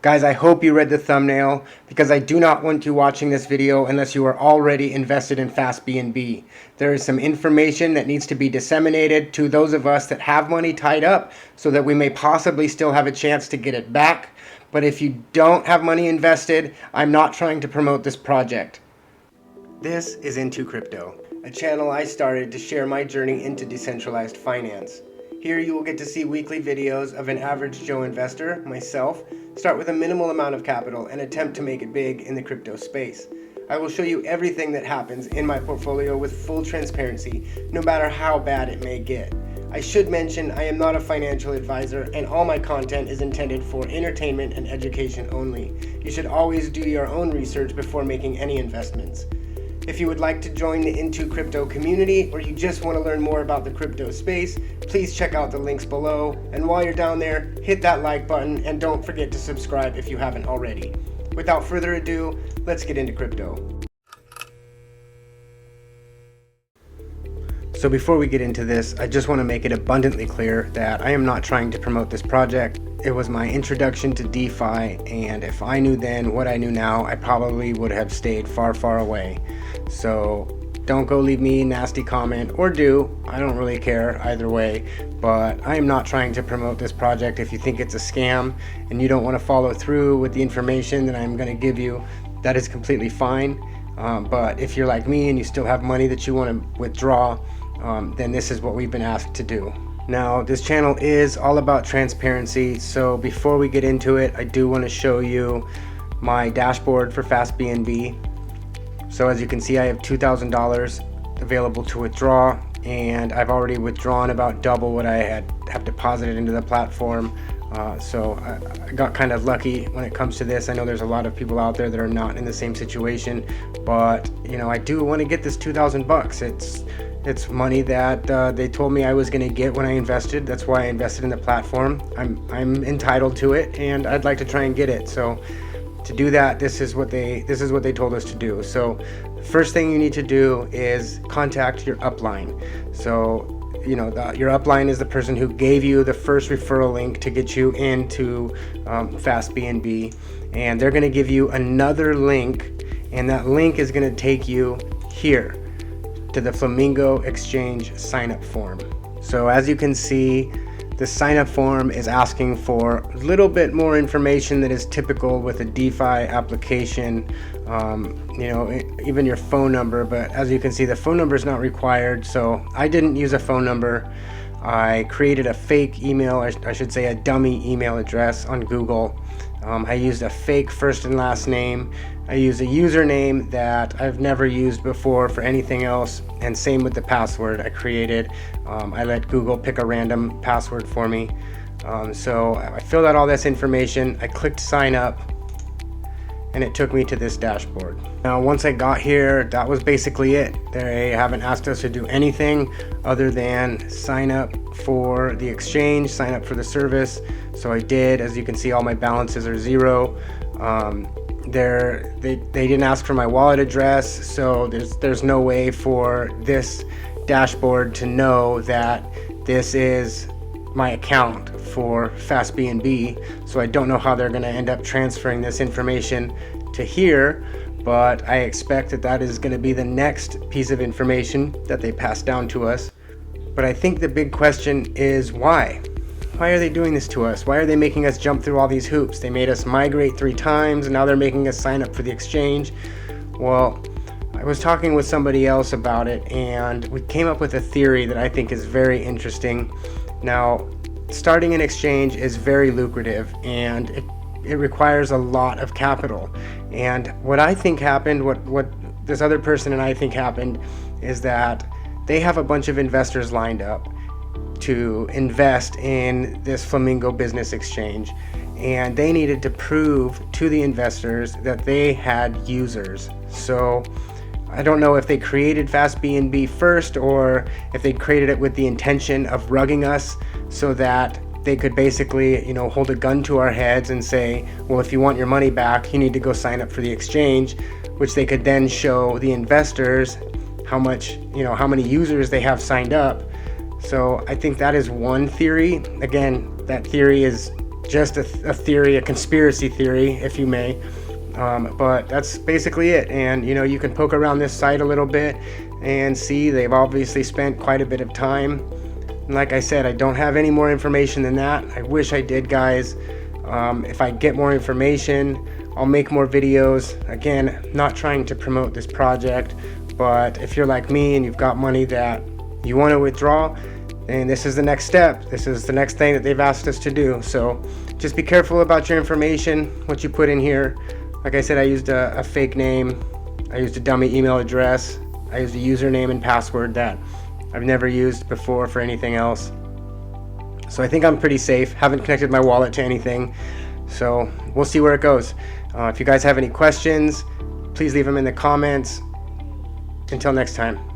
Guys, I hope you read the thumbnail because I do not want you watching this video unless you are already invested in FastBNB. There is some information that needs to be disseminated to those of us that have money tied up so that we may possibly still have a chance to get it back. But if you don't have money invested, I'm not trying to promote this project. This is Into Crypto, a channel I started to share my journey into decentralized finance. Here you will get to see weekly videos of an average Joe investor, myself, start with a minimal amount of capital and attempt to make it big in the crypto space. I will show you everything that happens in my portfolio with full transparency, no matter how bad it may get. I should mention I am not a financial advisor and all my content is intended for entertainment and education only. You should always do your own research before making any investments. If you would like to join the Into Crypto community or you just want to learn more about the crypto space, please check out the links below. And while you're down there, hit that like button and don't forget to subscribe if you haven't already. Without further ado, let's get into crypto. So before we get into this, I just want to make it abundantly clear that I am not trying to promote this project. It was my introduction to DeFi, and if I knew then what I knew now, I probably would have stayed far, far away. So don't go leave me a nasty comment, or do. I don't really care either way, but I am not trying to promote this project. If you think it's a scam and you don't want to follow through with the information that I'm going to give you, that is completely fine. But if you're like me and you still have money that you want to withdraw, then this is what we've been asked to do. Now, this channel is all about transparency, so before we get into it, I do want to show you my dashboard for FastBNB. So as you can see, I have $2,000 available to withdraw, and I've already withdrawn about double what I have deposited into the platform. So I got kind of lucky when it comes to this. I know there's a lot of people out there that are not in the same situation, but you know, I do want to get this 2,000 bucks. It's money that they told me I was going to get when I invested. That's why I invested in the platform. I'm entitled to it, and I'd like to try and get it. So to do that, this is what they told us to do. So the first thing you need to do is contact your upline. So you know, your upline is the person who gave you the first referral link to get you into FastBNB, and they're going to give you another link, and that link is going to take you here to the Flamingo Exchange sign-up form. So as you can see, the sign-up form is asking for a little bit more information than is typical with a DeFi application. You know, even your phone number, but as you can see, the phone number is not required, so I didn't use a phone number. I created a fake email, I should say a dummy email address on Google. I used a fake first and last name. I used a username that I've never used before for anything else, and same with the password I created. I let Google pick a random password for me. So I filled out all this information, I clicked sign up, and it took me to this dashboard. Now once I got here, that was basically it. They haven't asked us to do anything other than sign up for the exchange, sign up for the service. So I did. As you can see, all my balances are zero. They didn't ask for my wallet address, so there's no way for this dashboard to know that this is my account for FastBNB. So I don't know how they're going to end up transferring this information to here, but I expect that is going to be the next piece of information that they pass down to us. But I think the big question is why? Why are they doing this to us? Why are they making us jump through all these hoops? They made us migrate 3 times, and now they're making us sign up for the exchange. Well, I was talking with somebody else about it, and we came up with a theory that I think is very interesting. Now, starting an exchange is very lucrative, and it requires a lot of capital. And what I think happened, what this other person and I think happened, is that they have a bunch of investors lined up to invest in this Flamingo Business Exchange, and they needed to prove to the investors that they had users. So I don't know if they created FastBNB first or if they created it with the intention of rugging us so that they could basically, you know, hold a gun to our heads and say, well, if you want your money back, you need to go sign up for the exchange, which they could then show the investors how much, you know, how many users they have signed up. So I think that is one theory. Again, that theory is just a theory, a conspiracy theory, if you may. But that's basically it. And you can poke around this site a little bit and see they've obviously spent quite a bit of time. And like I said, I don't have any more information than that. I wish I did, guys. If I get more information, I'll make more videos. Again, not trying to promote this project, but if you're like me and you've got money that you want to withdraw, and this is the next step. This is the next thing that they've asked us to do. So just be careful about your information, what you put in here. Like I said, I used a fake name. I used a dummy email address. I used a username and password that I've never used before for anything else. So I think I'm pretty safe. Haven't connected my wallet to anything. So we'll see where it goes. If you guys have any questions, please leave them in the comments. Until next time.